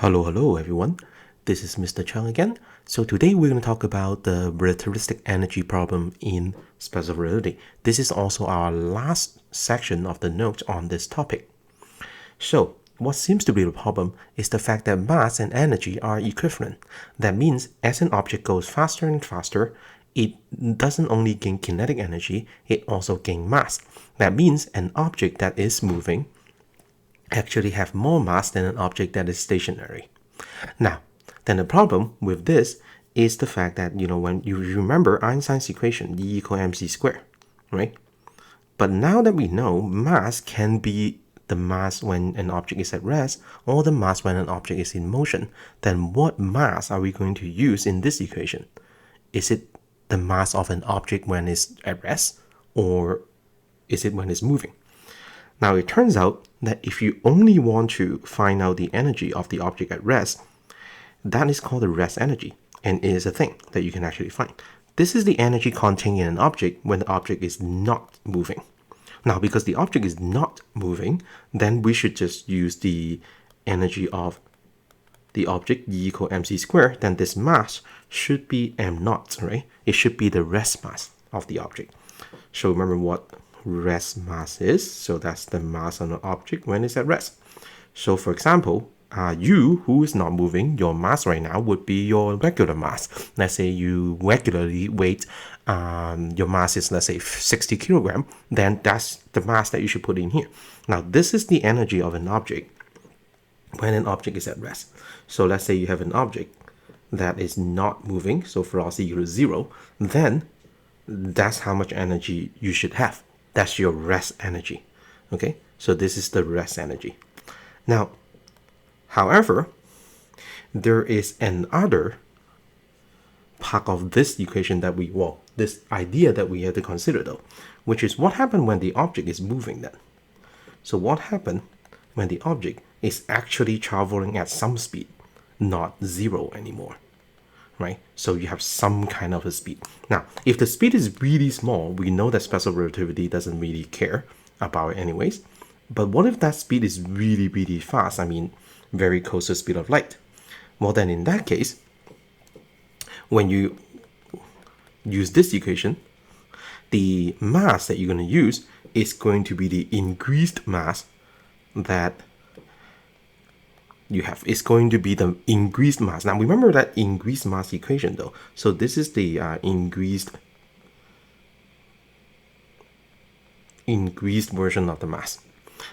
Hello everyone. This is Mr. Chung again. So today we're going to talk about the relativistic energy problem in special relativity. This is also our last section of the notes on this topic. So what seems to be the problem is the fact that mass and energy are equivalent. That means as an object goes faster and faster, it doesn't only gain kinetic energy, it also gains mass. That means an object that is moving actually have more mass than an object that is stationary. Now, then the problem with this is the fact that, when you remember Einstein's equation, E equals mc squared, right? But now that we know mass can be the mass when an object is at rest or the mass when an object is in motion, then what mass are we going to use in this equation? Is it the mass of an object when it's at rest, or is it when it's moving? Now, it turns out that if you only want to find out the energy of the object at rest, that is called the rest energy, and it is a thing that you can actually find. This is the energy contained in an object when the object is not moving. Now, because the object is not moving, then we should just use the energy of the object, E equals mc squared, then this mass should be m naught, right? It should be the rest mass of the object. So remember what rest mass is. So that's the mass on the object when it's at rest. So for example, you who is not moving, your mass right now would be your regular mass. Let's say you regularly weight, your mass is, let's say, 60 kilogram, then that's the mass that you should put in here. Now this is the energy of an object when an object is at rest. So let's say you have an object that is not moving, so velocity equals 0, then that's how much energy you should have. That's your rest energy. Okay, so this is the rest energy. Now, however, there is another part of this equation that this idea that we have to consider though, which is what happened when the object is moving then. So what happened when the object is actually traveling at some speed, not 0 anymore, right? So you have some kind of a speed. Now, if the speed is really small, we know that special relativity doesn't really care about it anyways. But what if that speed is really, really fast? I mean, very close to the speed of light. Well, then in that case, when you use this equation, the mass that you're going to use is going to be the increased mass that you have. It's going to be the increased mass. Now remember that increased mass equation though. So this is the increased version of the mass.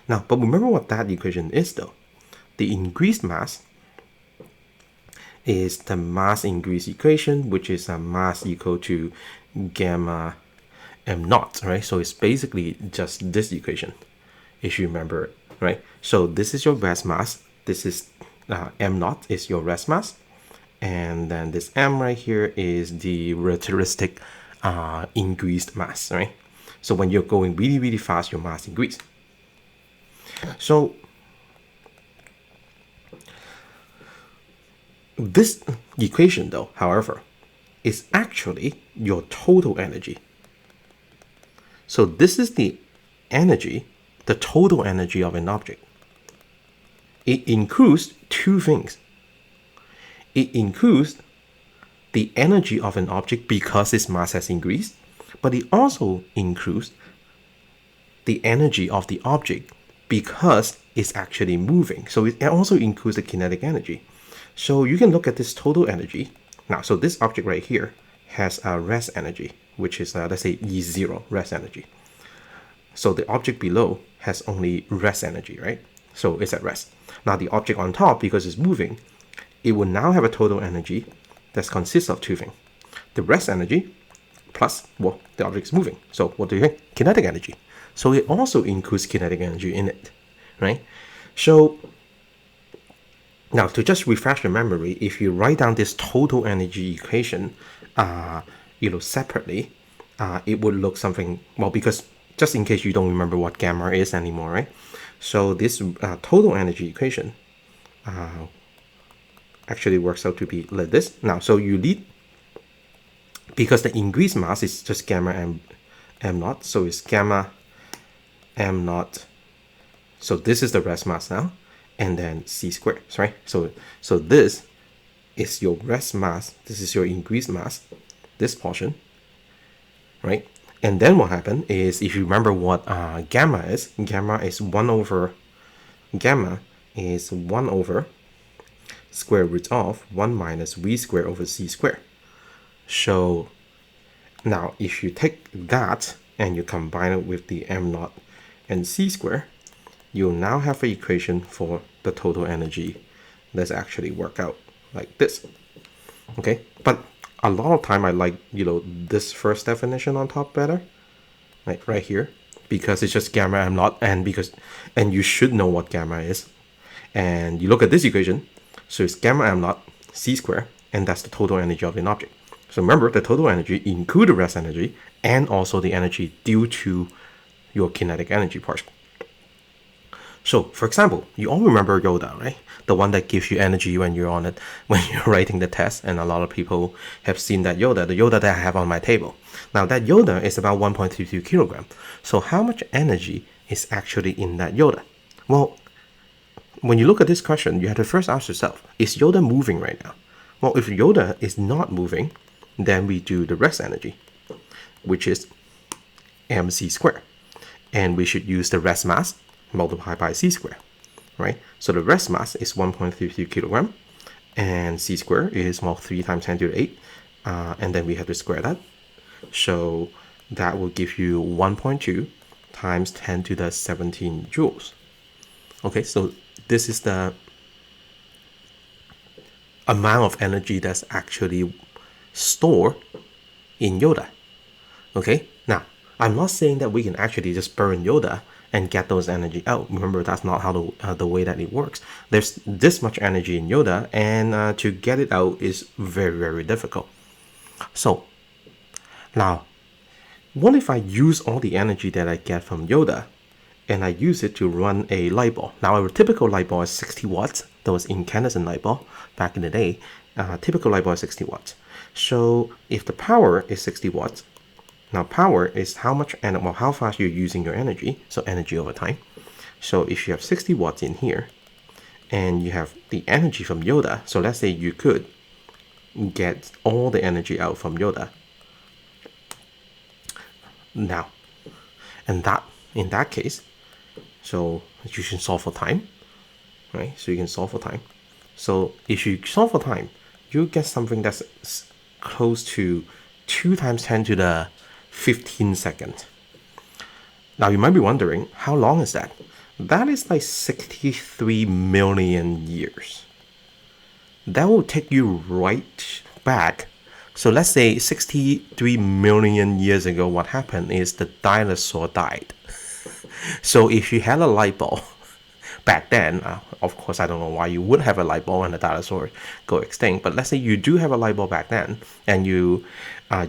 Now, but remember what that equation is though. The increased mass is the mass increase equation, which is a mass equal to gamma m naught, right? So it's basically just this equation, if you remember it, right? So this is your rest mass. This is m naught is your rest mass, and then this m right here is the relativistic increased mass, right? So when you're going really, really fast, your mass increases. So this equation though, however, is actually your total energy. So this is the energy, the total energy of an object. It includes two things. It includes the energy of an object because its mass has increased, but it also includes the energy of the object because it's actually moving. So it also includes the kinetic energy. So you can look at this total energy. Now, so this object right here has a rest energy, which is, let's say, E0, rest energy. So the object below has only rest energy, right? So it's at rest. Now the object on top, because it's moving, it will now have a total energy that consists of two things. The rest energy plus, well, the object is moving. So what do you think? Kinetic energy. So it also includes kinetic energy in it, right? So now to just refresh your memory, if you write down this total energy equation, separately, it would look something, well, because just in case you don't remember what gamma is anymore, right? So this total energy equation actually works out to be like this. Now, so you need, because the increased mass is just gamma m naught, so it's gamma m naught. So this is the rest mass now, and then c squared, right? So this is your rest mass, this is your increased mass, this portion, right? And then what happened is, if you remember what gamma is 1 over square root of 1 minus v squared over c squared. So now if you take that and you combine it with the m naught and c squared, you now have an equation for the total energy that's actually work out like this. Okay, but a lot of time I like, this first definition on top better, like right here, because it's just gamma m naught, and you should know what gamma is. And you look at this equation, so it's gamma m naught c squared, and that's the total energy of an object. So remember, the total energy includes the rest energy and also the energy due to your kinetic energy portion. So, for example, you all remember Yoda, right? The one that gives you energy when you're writing the test, and a lot of people have seen that Yoda, the Yoda that I have on my table. Now, that Yoda is about 1.32 kilogram. So, how much energy is actually in that Yoda? Well, when you look at this question, you have to first ask yourself, is Yoda moving right now? Well, if Yoda is not moving, then we do the rest energy, which is mc squared. And we should use the rest mass multiplied by c squared, right? So the rest mass is 1.33 kilogram, and c squared is 3 times 10 to the 8, and then we have to square that. So that will give you 1.2 times 10 to the 17 joules. Okay, so this is the amount of energy that's actually stored in Yoda. Okay, now I'm not saying that we can actually just burn Yoda and get those energy out. Remember, that's not how the way that it works. There's this much energy in Yoda, and to get it out is very, very difficult. So now, what if I use all the energy that I get from Yoda and I use it to run a light bulb? Now, a typical light bulb is 60 watts. That was incandescent light bulb back in the day. Typical light bulb is 60 watts. So if the power is 60 watts, now power is how much and how fast you're using your energy, so energy over time. So if you have 60 watts in here, and you have the energy from Yoda, so let's say you could get all the energy out from Yoda. Now, and that in that case, so you can solve for time, right? So you can solve for time. So if you solve for time, you get something that's close to 2 times 10 to the 15 seconds. Now you might be wondering, how long is that? That is like 63 million years. That will take you right back. So let's say 63 million years ago, what happened is the dinosaur died. So if you had a light bulb back then, of course, I don't know why you would have a light bulb when the dinosaurs go extinct, but let's say you do have a light bulb back then, and you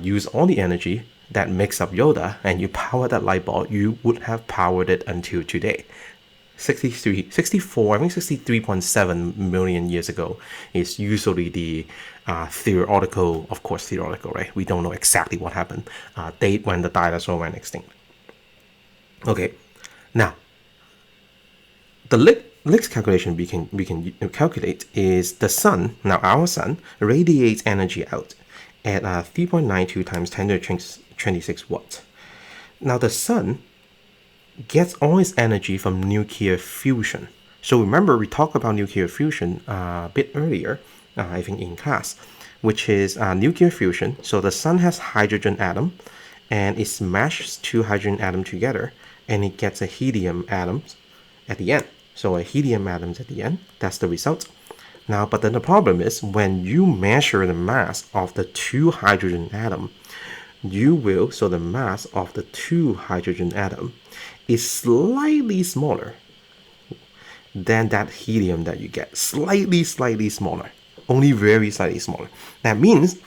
use all the energy that makes up Yoda, and you power that light bulb, you would have powered it until today. 63.7 million years ago is usually the theoretical, of course theoretical, right? We don't know exactly what happened, date when the dinosaur went extinct. Okay, now the next calculation we can calculate is the sun. Now our sun radiates energy out at 3.92 times 10 to the 26 watts. Now the sun gets all its energy from nuclear fusion. So remember, we talked about nuclear fusion a bit earlier, I think in class, which is nuclear fusion. So the sun has hydrogen atom, and it smashes 2 hydrogen atoms together, and it gets a helium atom at the end. So a helium atom at the end, that's the result. Now, but then the problem is, when you measure the mass of the 2 hydrogen atom, so the mass of the 2 hydrogen atom is slightly smaller than that helium that you get. Slightly smaller. Only very slightly smaller. That means,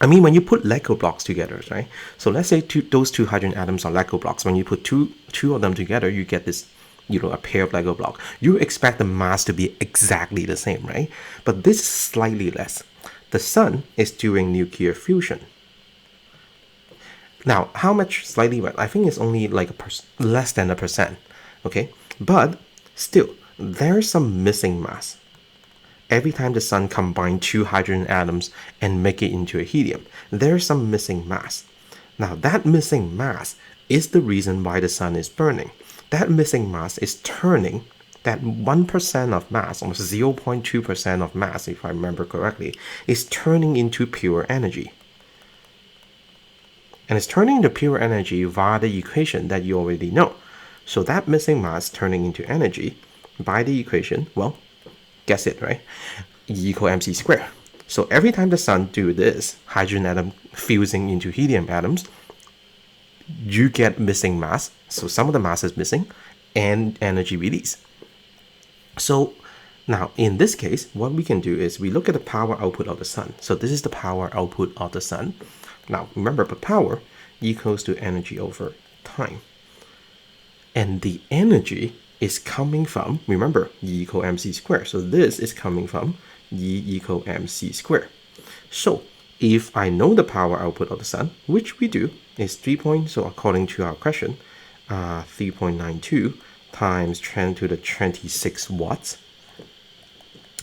when you put Lego blocks together, right? So let's say those 2 hydrogen atoms are Lego blocks. When you put two of them together, you get this, a pair of Lego blocks. You expect the mass to be exactly the same, right? But this is slightly less. The sun is doing nuclear fusion. Now, how much slightly less? I think it's only like less than 1%, okay? But still, there's some missing mass. Every time the sun combines two hydrogen atoms and make it into a helium, there's some missing mass. Now that missing mass is the reason why the sun is burning. That missing mass is turning that 1% of mass, almost 0.2% of mass, if I remember correctly, is turning into pure energy. And it's turning into pure energy via the equation that you already know. So that missing mass turning into energy by the equation, well, guess it, right? E equals mc squared. So every time the sun do this, hydrogen atom fusing into helium atoms, you get missing mass. So some of the mass is missing and energy release. So now in this case, what we can do is we look at the power output of the sun. So this is the power output of the sun. Now remember, but power equals to energy over time. And the energy is coming from, remember, E equals mc squared. So this is coming from E equals mc squared. So if I know the power output of the sun, which we do, is 3 so according to our question, 3.92 times 10 to the 26 watts.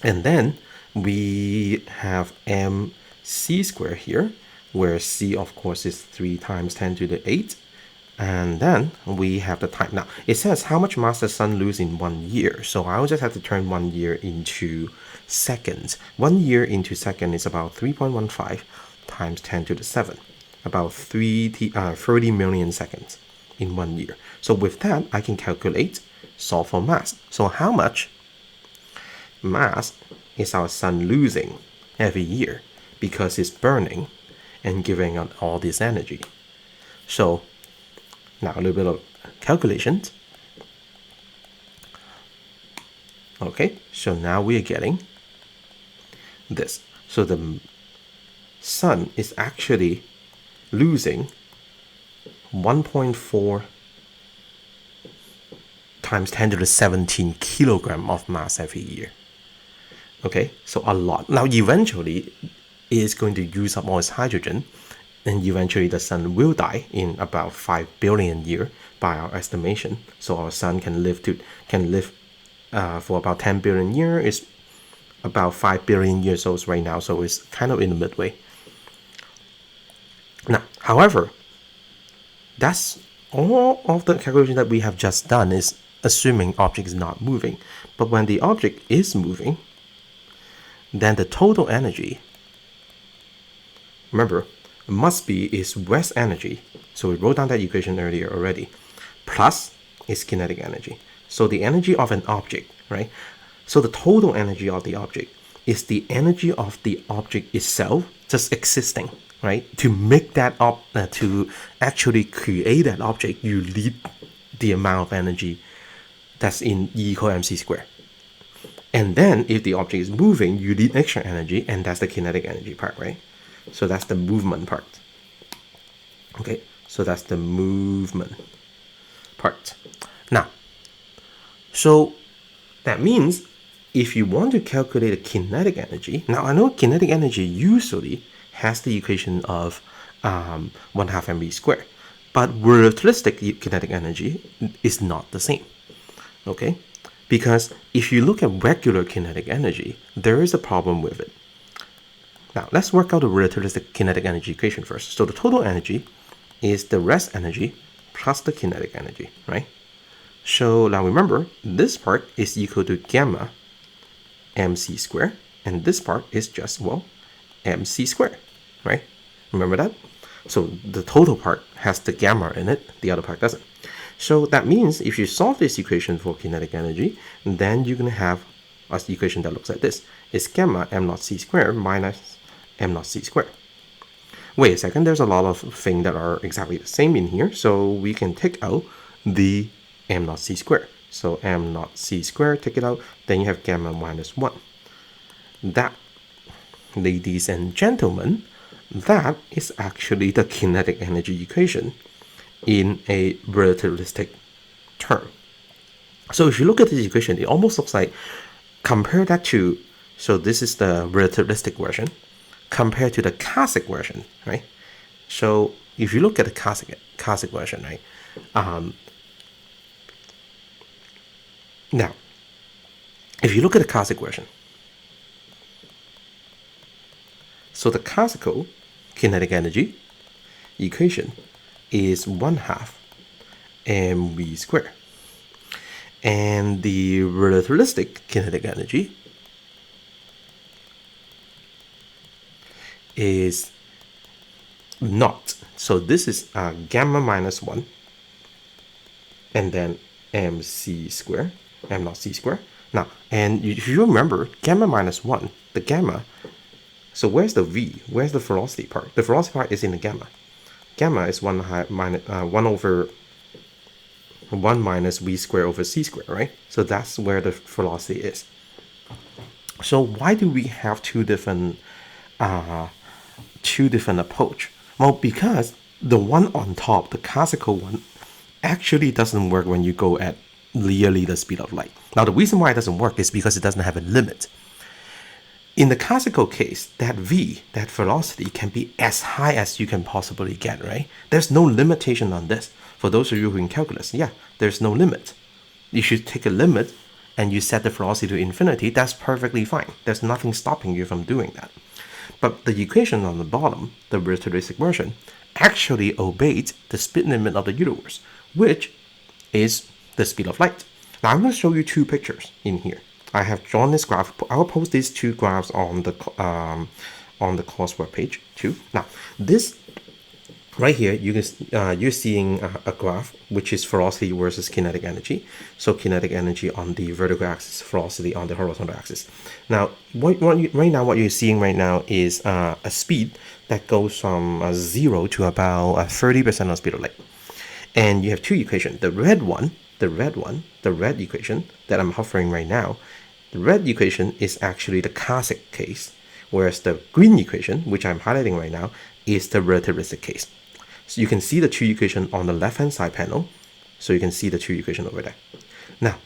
And then we have mc squared here, where c of course is 3 times 10 to the 8. And then we have the time. Now, it says how much mass the sun lose in 1 year. So I'll just have to turn 1 year into seconds. 1 year into second is about 3.15 times 10 to the 7. About 30 million seconds in 1 year. So with that, I can calculate, solve for mass. So how much mass is our sun losing every year? Because it's burning and giving out all this energy. So now a little bit of calculations. Okay, so now we are getting this. So the sun is actually losing 1.4 times 10 to the 17 kilogram of mass every year. Okay, so a lot. Now eventually it is going to use up all its hydrogen, and eventually the sun will die in about 5 billion years by our estimation. So our sun can live for about 10 billion years. It's about 5 billion years old right now, so it's kind of in the midway. Now, however, that's all of the calculation that we have just done is assuming object is not moving. But when the object is moving, then the total energy, remember, must be is rest energy. So we wrote down that equation earlier already. Plus is kinetic energy. So the energy of an object, right? So the total energy of the object is the energy of the object itself just existing, right? To make that to actually create that object, you need the amount of energy that's in E equals mc squared. And then if the object is moving, you need extra energy, and that's the kinetic energy part, right? So that's the movement part. Okay, so that's the movement part. Now, so that means if you want to calculate the kinetic energy, now I know kinetic energy usually has the equation of 1/2 mv squared, but relativistic kinetic energy is not the same. Okay, because if you look at regular kinetic energy, there is a problem with it. Now, let's work out the relativistic kinetic energy equation first. So the total energy is the rest energy plus the kinetic energy, right? So now remember, this part is equal to gamma mc squared, and this part is just, well, mc squared, right? Remember that? So the total part has the gamma in it, the other part doesn't. So that means if you solve this equation for kinetic energy, then you're going to have an equation that looks like this. It's gamma m naught c squared minus m naught c squared. Wait a second, there's a lot of things that are exactly the same in here, so we can take out the m naught c squared. So m naught c squared, take it out, then you have gamma minus 1. That, ladies and gentlemen, that is actually the kinetic energy equation in a relativistic term. So if you look at this equation, it almost looks like, compare that to, so this is the relativistic version, compared to the classic version, right? So if you look at the classic version, right? Now, If you look at the classical version, so the classical kinetic energy equation is 1/2 mv squared. And the relativistic kinetic energy is not. So this is gamma minus 1 and then mc squared, m not c squared. Now, and if you remember, gamma minus 1, the gamma, so where's the v? Where's the velocity part? The velocity part is in the gamma. Gamma is 1 over 1 minus v squared over c squared, right? So that's where the velocity is. So why do we have two different approach? Well, because the one on top, the classical one, actually doesn't work when you go at nearly the speed of light. Now, the reason why it doesn't work is because it doesn't have a limit. In the classical case, that v, that velocity, can be as high as you can possibly get, right? There's no limitation on this. For those of you who in calculus, yeah, there's no limit. You should take a limit and you set the velocity to infinity. That's perfectly fine. There's nothing stopping you from doing that. But the equation on the bottom, the relativistic version, actually obeys the speed limit of the universe, which is the speed of light. Now I'm going to show you two pictures in here. I have drawn this graph. I'll post these two graphs on the coursework page too. Now this right here, you're seeing a graph which is velocity versus kinetic energy. So kinetic energy on the vertical axis, velocity on the horizontal axis. Now, what you're seeing right now is a speed that goes from 0 to about 30% of the speed of light. And you have two equations. The red equation that I'm hovering right now, the red equation is actually the classic case, whereas the green equation, which I'm highlighting right now, is the relativistic case. So you can see the two equations on the left-hand side panel. So you can see the two equations over there. Now,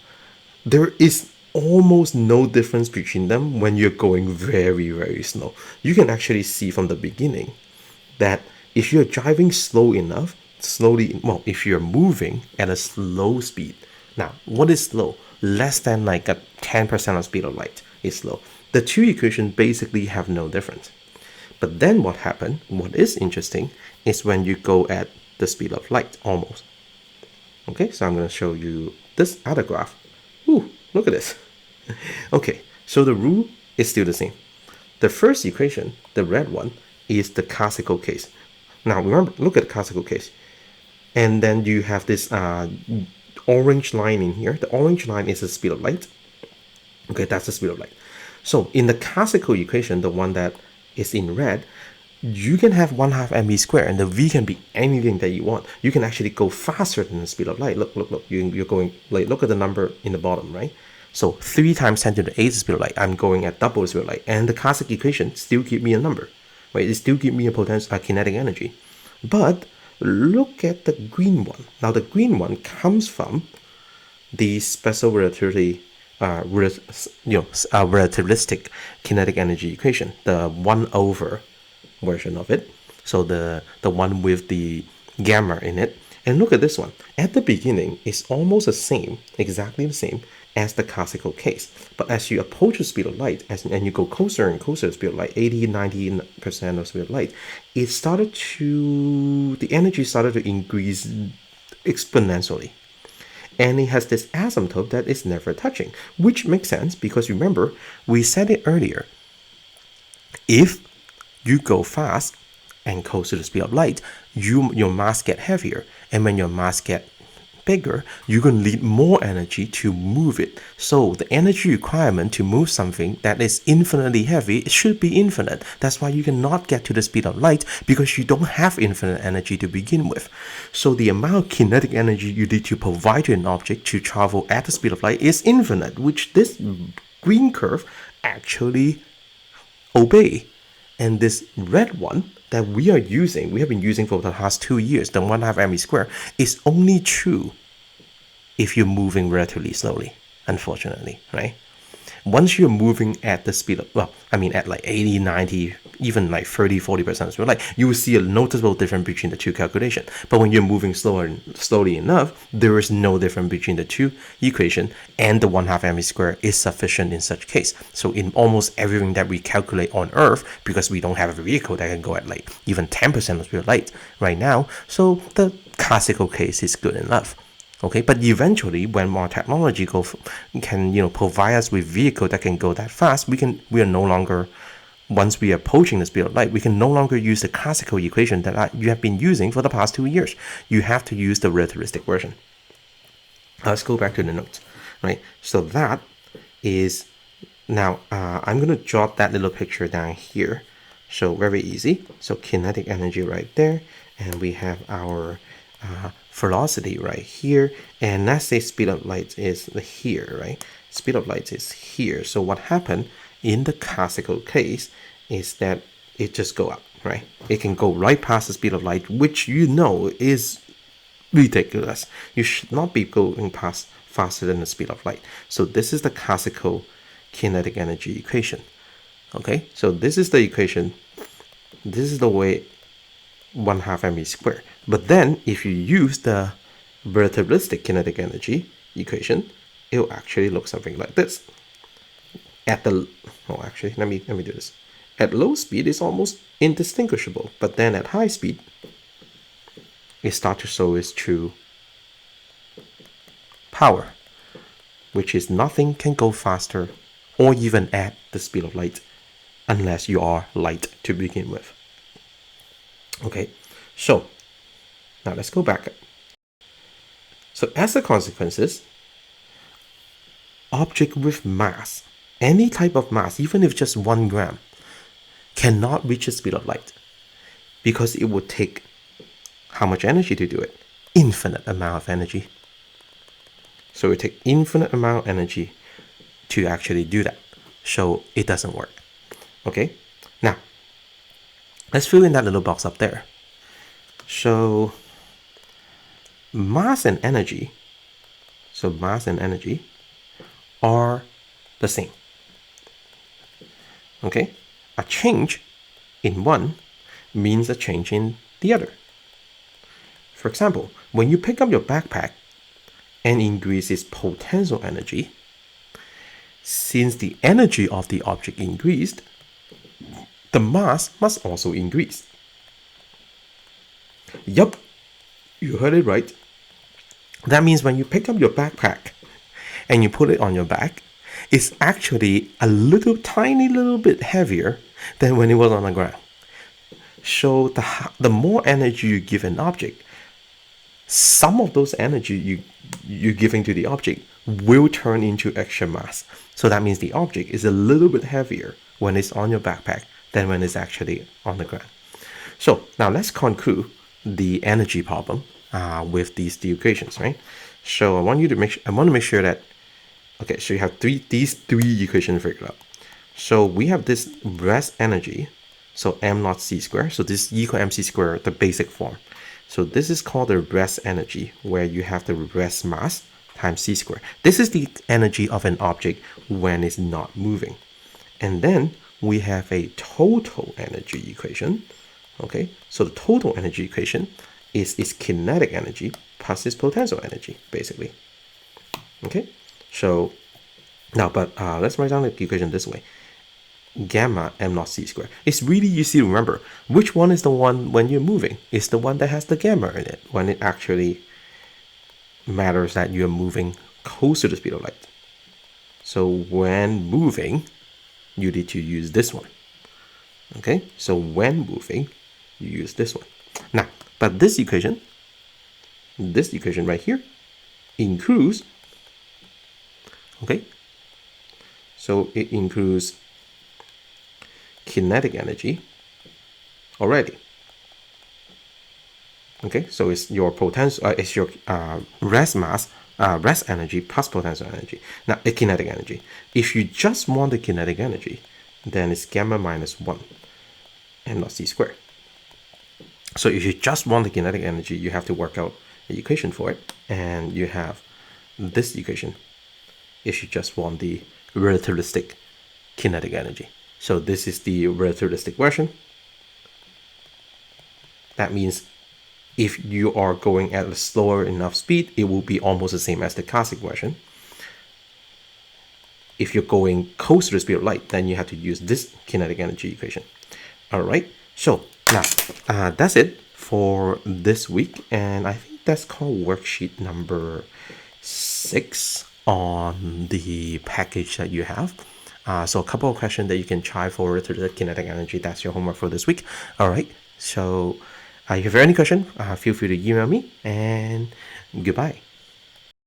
there is almost no difference between them when you're going very, very slow. You can actually see from the beginning that if you're driving slow enough, if you're moving at a slow speed. Now, what is slow? Less than like a 10% of speed of light is slow. The two equations basically have no difference. But then what is interesting is when you go at the speed of light, almost. Okay, so I'm going to show you this other graph. Ooh, look at this. Okay, so the rule is still the same. The first equation, the red one, is the classical case. Now remember, look at the classical case. And then you have this orange line in here. The orange line is the speed of light. Okay, that's the speed of light. So in the classical equation, the one that is in red, you can have 1/2 mv squared, and the v can be anything that you want. You can actually go faster than the speed of light. Look. You're going, like, look at the number in the bottom, right? So 3 times 10 to the 8 is the speed of light. I'm going at double the speed of light. And the classic equation still give me a number, right? It still give me a potential kinetic energy. But look at the green one. Now the green one comes from the special relativity, relativistic kinetic energy equation, the 1/over version of it. So the one with the gamma in it. And look at this one. At the beginning, it's almost the same, exactly the same as the classical case. But as you approach the speed of light, and you go closer and closer to the speed of light, 80-90% of speed of light, the energy started to increase exponentially. And it has this asymptote that is never touching, which makes sense because remember, we said it earlier. If you go fast and close to the speed of light, your mass get heavier. And when your mass get bigger, you're going to need more energy to move it. So the energy requirement to move something that is infinitely heavy, it should be infinite. That's why you cannot get to the speed of light, because you don't have infinite energy to begin with. So the amount of kinetic energy you need to provide to an object to travel at the speed of light is infinite, which this green curve actually obey. And this red one that we have been using for the past 2 years, the 1/2 mv squared, is only true if you're moving relatively slowly, unfortunately, right? Once you're moving at the speed of, well, I mean at like 80, 90, even like 30, 40% of speed of light, you will see a noticeable difference between the two calculations. But when you're moving slowly enough, there is no difference between the two equation, and the 1/2 mv squared is sufficient in such case. So in almost everything that we calculate on Earth, because we don't have a vehicle that can go at like even 10% of speed of light right now, so the classical case is good enough. Okay, but eventually, when more technology can provide us with vehicle that can go that fast, we are no longer, once we are approaching the speed of light, we can no longer use the classical equation that you have been using for the past 2 years. You have to use the relativistic version. Let's go back to the notes, right? So that is now I'm gonna jot that little picture down here. So very easy. So kinetic energy right there, and we have our velocity right here, and let's say speed of light is here, right? Speed of light is here. So what happened in the classical case is that it just go up, right? It can go right past the speed of light, which is ridiculous. You should not be going past faster than the speed of light. So this is the classical kinetic energy equation. Okay, so this is the equation. This is the way 1/2 mv squared. But then if you use the relativistic kinetic energy equation, it will actually look something like this. At the actually let me do this. At low speed it's almost indistinguishable, but then at high speed it starts to show its true power, which is nothing can go faster or even at the speed of light unless you are light to begin with. Okay, so now let's go back. So as a consequences, object with mass, any type of mass, even if just 1 gram, cannot reach the speed of light because it would take how much energy to do it? Infinite amount of energy. So it takes infinite amount of energy to actually do that. So it doesn't work. Okay, now let's fill in that little box up there. So mass and energy are the same. Okay, a change in one means a change in the other. For example, when you pick up your backpack and increase its potential energy, since the energy of the object increased, the mass must also increase. Yup, you heard it right. That means when you pick up your backpack and you put it on your back, it's actually a tiny little bit heavier than when it was on the ground. So the more energy you give an object, some of those energy you're giving to the object will turn into extra mass. So that means the object is a little bit heavier when it's on your backpack than when it's actually on the ground. So now let's conclude the energy problem with these two equations, right? So I want to make sure that, okay, so you have these three equations figured out. So we have this rest energy, so m naught c squared. So this is equal mc squared, the basic form. So this is called the rest energy, where you have the rest mass times c squared. This is the energy of an object when it's not moving. And then we have a total energy equation. Okay, so the total energy equation is its kinetic energy plus its potential energy, basically. Okay, so now, but let's write down the equation this way. Gamma m naught c squared. It's really easy to remember. Which one is the one when you're moving? It's the one that has the gamma in it, when it actually matters that you're moving close to the speed of light. So when moving, you need to use this one. Okay, so when moving, you use this one. Now, but this equation right here includes, okay, so it includes kinetic energy already. Okay, so it's your potential, it's your rest mass, rest energy plus potential energy. Now, kinetic energy. If you just want the kinetic energy, then it's gamma minus 1 m naught c squared. So if you just want the kinetic energy, you have to work out the equation for it, and you have this equation if you just want the relativistic kinetic energy. So this is the relativistic version. That means if you are going at a slower enough speed, it will be almost the same as the classic version. If you're going close to the speed of light, then you have to use this kinetic energy equation. All right, so now that's it for this week, and I think that's called worksheet number 6 on the package that you have. So a couple of questions that you can try for the kinetic energy. That's your homework for this week. All right, so if you have any question, feel free to email me, and goodbye.